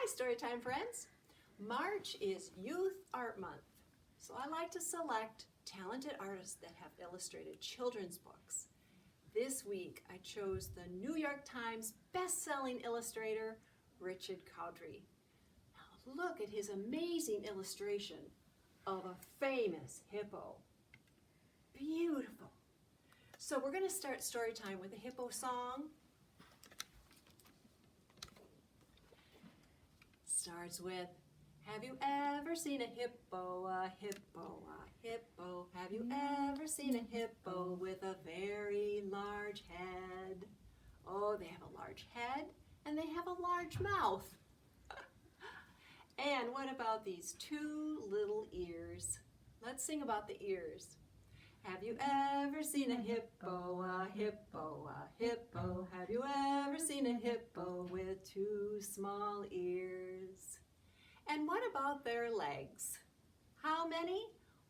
Storytime friends. March is Youth Art Month, so I like to select talented artists that have illustrated children's books. This week I chose the New York Times best-selling illustrator, Richard Cowdery. Now look at his amazing illustration of a famous hippo. Beautiful. So we're going to start story time with a hippo song. Starts with, have you ever seen a hippo, a hippo, a hippo? Have you ever seen a hippo with a very large head? Oh, they have a large head and they have a large mouth. And what about these two little ears? Let's sing about the ears. Have you ever seen a hippo, a hippo, a hippo? Have you ever seen a hippo with two small ears? And what about their legs? How many?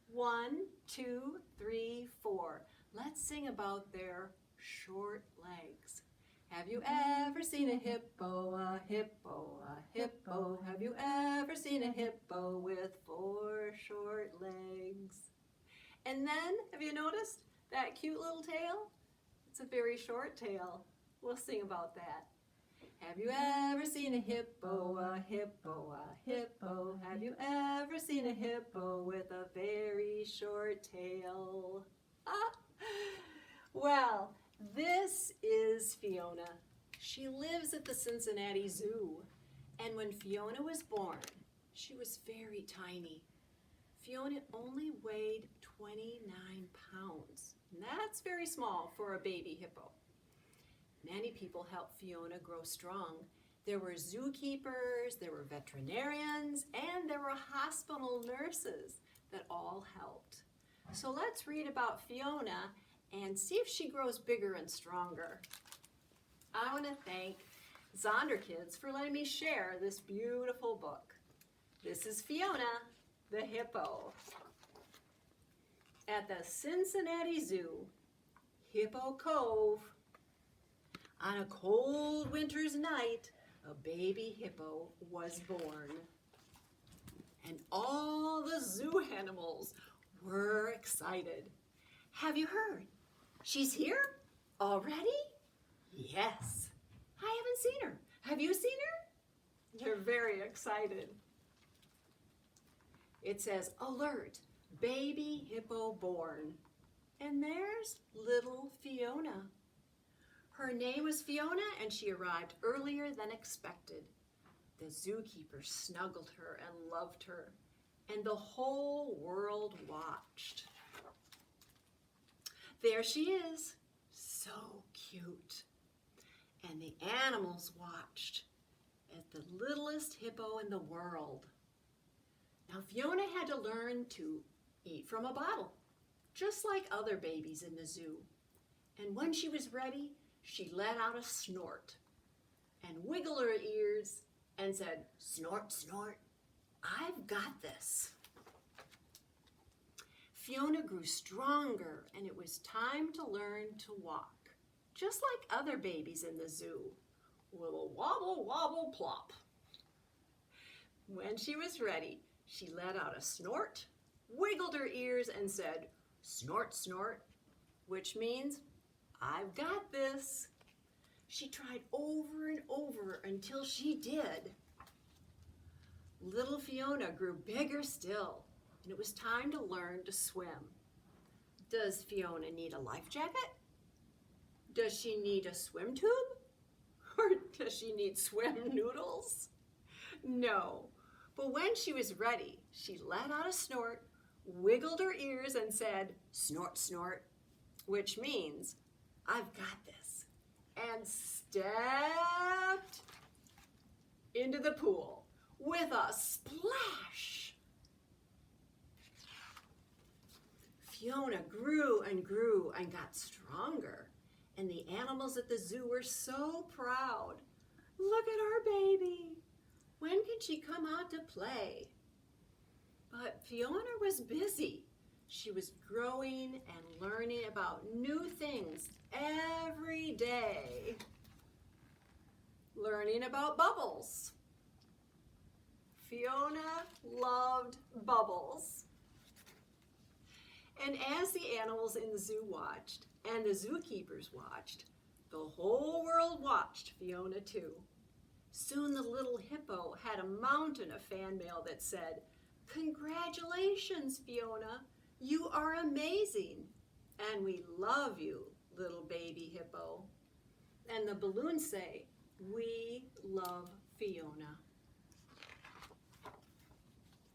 1, 2, 3, 4. Let's sing about their short legs. Have you ever seen a hippo, a hippo, a hippo? Have you ever seen a hippo with 4 short legs? And then, have you noticed that cute little tail? It's a very short tail. We'll sing about that. Have you ever seen a hippo, a hippo, a hippo? Have you ever seen a hippo with a very short tail? Well, this is Fiona. She lives at the Cincinnati Zoo. And when Fiona was born, she was very tiny. Fiona only weighed 29 pounds. And that's very small for a baby hippo. Many people helped Fiona grow strong. There were zookeepers, there were veterinarians, and there were hospital nurses that all helped. So let's read about Fiona and see if she grows bigger and stronger. I want to thank ZonderKidz for letting me share this beautiful book. This is Fiona the Hippo. At the Cincinnati Zoo, Hippo Cove, on a cold winter's night, a baby hippo was born. And all the zoo animals were excited. Have you heard? She's here already? Yes. I haven't seen her. Have you seen her? They're very excited. It says, alert, baby hippo born. And there's little Fiona. Her name was Fiona and she arrived earlier than expected. The zookeeper snuggled her and loved her, and the whole world watched. There she is, so cute. And the animals watched as the littlest hippo in the world. Now Fiona had to learn to eat from a bottle, just like other babies in the zoo. And when she was ready, she let out a snort and wiggled her ears and said, snort, snort, I've got this. Fiona grew stronger and it was time to learn to walk, just like other babies in the zoo, with a wobble, wobble, plop. When she was ready, she let out a snort, wiggled her ears and said, snort, snort, which means, I've got this. She tried over and over until she did. Little Fiona grew bigger still, and it was time to learn to swim. Does Fiona need a life jacket? Does she need a swim tube? Or does she need swim noodles? No, but when she was ready, she let out a snort, wiggled her ears and said, snort, snort, which means, I've got this, and stepped into the pool with a splash. Fiona grew and grew and got stronger, and the animals at the zoo were so proud. Look at our baby. When can she come out to play? But Fiona was busy. She was growing and learning about new things every day. Learning about bubbles, Fiona loved bubbles. And as the animals in the zoo watched, and the zookeepers watched, the whole world watched Fiona too. Soon the little hippo had a mountain of fan mail that said, "Congratulations, Fiona, you are amazing, and we love you, little baby hippo." And the balloons say, "We love Fiona."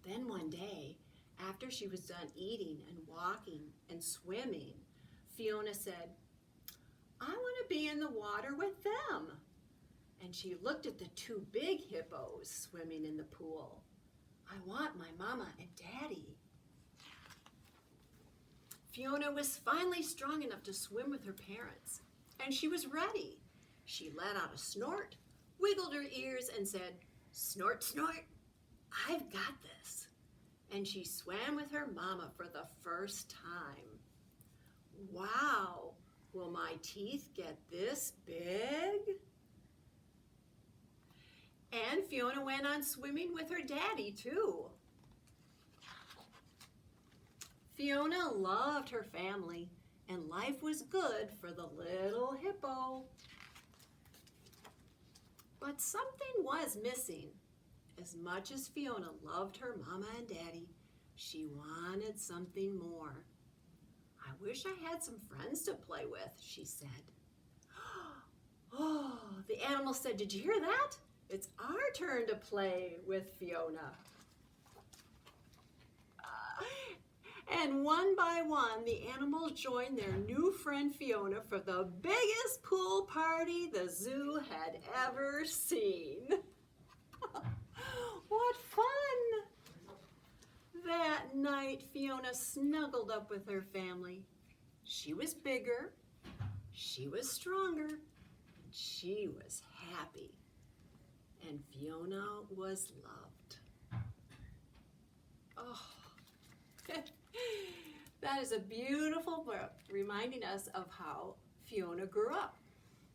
Then one day, after she was done eating and walking and swimming, Fiona said, "I want to be in the water with them." And she looked at the two big hippos swimming in the pool. "I want my mama and daddy." Fiona was finally strong enough to swim with her parents, and she was ready. She let out a snort, wiggled her ears, and said, "Snort, snort, I've got this." And she swam with her mama for the first time. Wow, will my teeth get this big? And Fiona went on swimming with her daddy too. Fiona loved her family, and life was good for the little hippo. But something was missing. As much as Fiona loved her mama and daddy, she wanted something more. "I wish I had some friends to play with," she said. Oh, the animal said, "Did you hear that? It's our turn to play with Fiona." And one by one, the animals joined their new friend Fiona for the biggest pool party the zoo had ever seen. What fun! That night, Fiona snuggled up with her family. She was bigger, she was stronger, and she was happy. And Fiona was loved. Oh, that is a beautiful book reminding us of how Fiona grew up.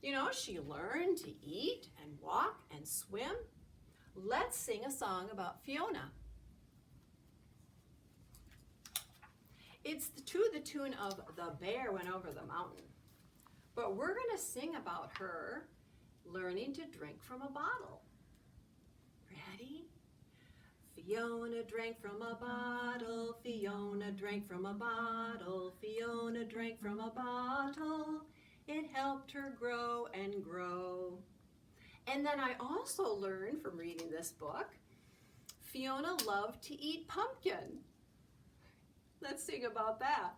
You know, she learned to eat and walk and swim. Let's sing a song about Fiona. It's to the tune of "The Bear Went Over the Mountain." But we're going to sing about her learning to drink from a bottle. Ready? Fiona drank from a bottle, Fiona drank from a bottle, Fiona drank from a bottle. It helped her grow and grow. And then I also learned from reading this book, Fiona loved to eat pumpkin. Let's sing about that.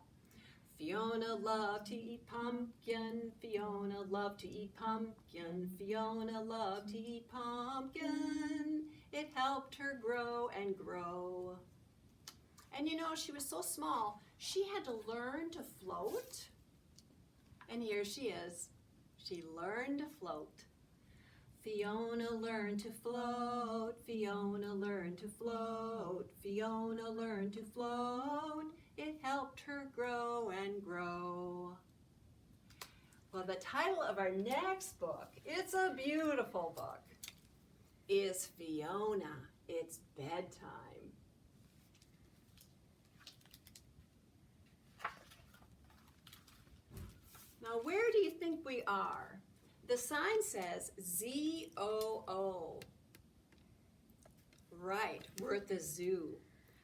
Fiona loved to eat pumpkin, Fiona loved to eat pumpkin, Fiona loved to eat pumpkin. It helped her grow and grow. And you know, she was so small, she had to learn to float. And here she is. She learned to float. Fiona learned to float, Fiona learned to float, Fiona learned to float. It helped her grow and grow. Well, the title of our next book, it's a beautiful book, is Fiona, It's Bedtime. Now, where do you think we are? The sign says ZOO. Right, we're at the zoo.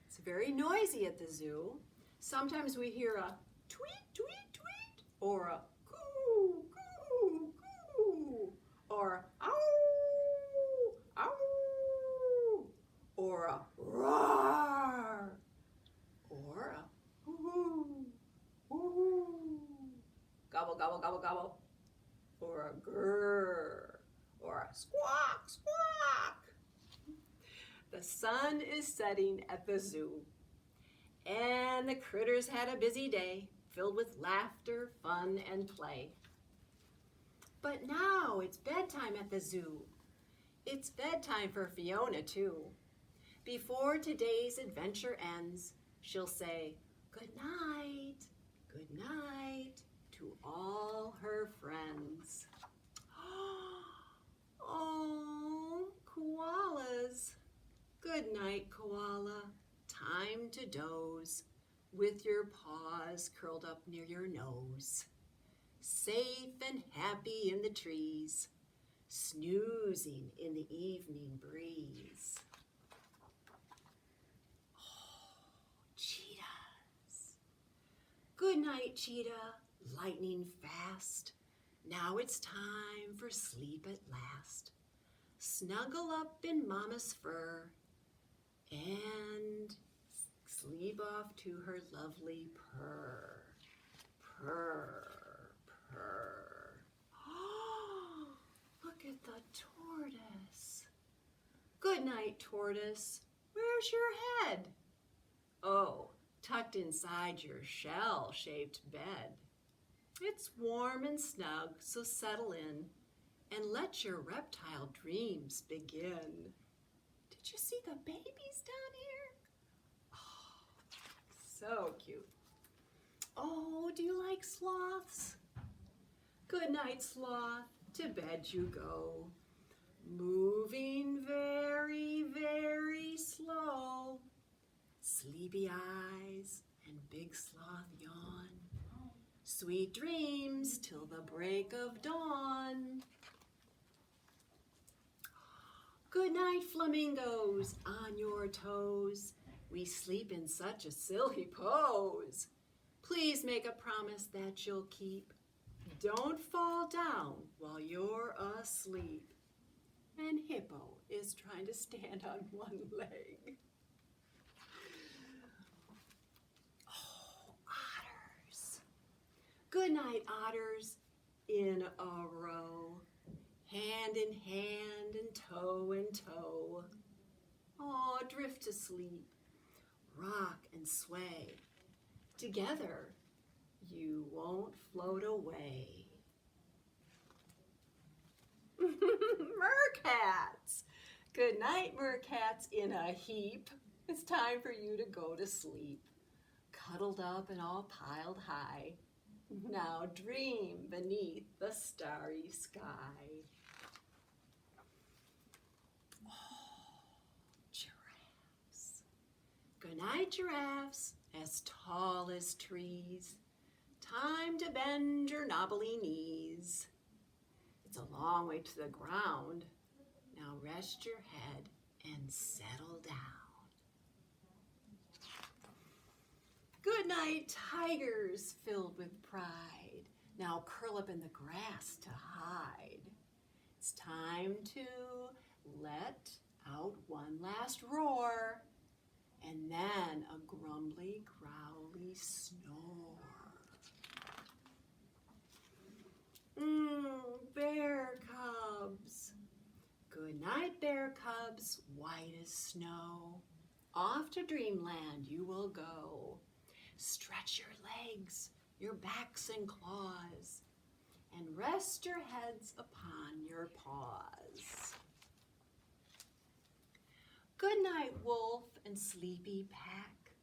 It's very noisy at the zoo. Sometimes we hear a tweet, tweet, tweet, or a coo, coo, coo, or ow, ow, or a roar, or a woo, woo, gobble, gobble, gobble, gobble, or a grrr, or a squawk, squawk. The sun is setting at the zoo, and the critters had a busy day filled with laughter, fun, and play. But now it's bedtime at the zoo. It's bedtime for Fiona, too. Before today's adventure ends, she'll say, good night to all her friends. Oh, koalas, Good night, koala. Time to doze, with your paws curled up near your nose. Safe and happy in the trees, snoozing in the evening breeze. Oh, cheetahs. Good night, cheetah, lightning fast. Now it's time for sleep at last. Snuggle up in mama's fur and sleep off to her lovely purr. Purr, purr. Oh, look at the tortoise. Good night, tortoise. Where's your head? Oh, tucked inside your shell-shaped bed. It's warm and snug, so settle in and let your reptile dreams begin. Did you see the babies down here? Oh, so cute. Oh, do you like sloths? Good night, sloth. To bed you go. Moving very, very slow. Sleepy eyes and big sloth yawn. Sweet dreams till the break of dawn. Good night, flamingos, on your toes. We sleep in such a silly pose. Please make a promise that you'll keep. Don't fall down while you're asleep. And Hippo is trying to stand on one leg. Oh, otters. Good night, otters, in a row. Hand in hand and toe in toe. Oh, drift to sleep, rock and sway. Together, you won't float away. Mercats! Good night, mercats in a heap. It's time for you to go to sleep. Cuddled up and all piled high. Now dream beneath the starry sky. Good night, giraffes, as tall as trees. Time to bend your knobbly knees. It's a long way to the ground. Now rest your head and settle down. Good night, tigers filled with pride. Now curl up in the grass to hide. It's time to let out one last roar. And then a grumbly, growly snore. Bear cubs. Good night, bear cubs, white as snow. Off to dreamland you will go. Stretch your legs, your backs and claws, and rest your heads upon your paws. Good night, wolf and sleepy pack.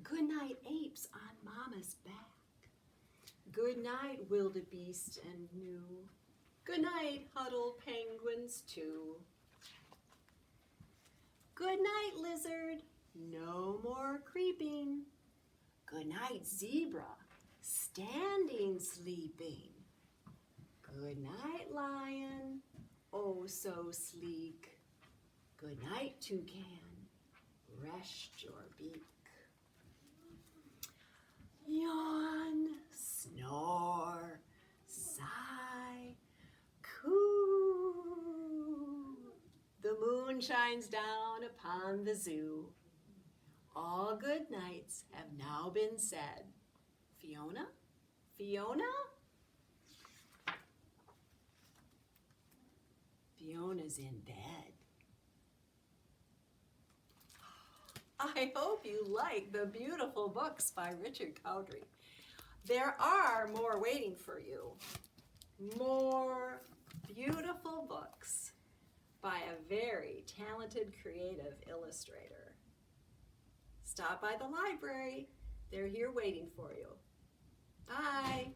Good night, apes on mama's back. Good night, wildebeest and gnu. Good night, huddled penguins too. Good night, lizard, no more creeping. Good night, zebra, standing sleeping. Good night, lion, oh so sleek. Good night, toucan, rest your beak. Yawn, snore, sigh, coo. The moon shines down upon the zoo. All good nights have now been said. Fiona? Fiona? Fiona's in bed. I hope you like the beautiful books by Richard Cowdery. There are more waiting for you. More beautiful books by a very talented, creative illustrator. Stop by the library. They're here waiting for you. Bye.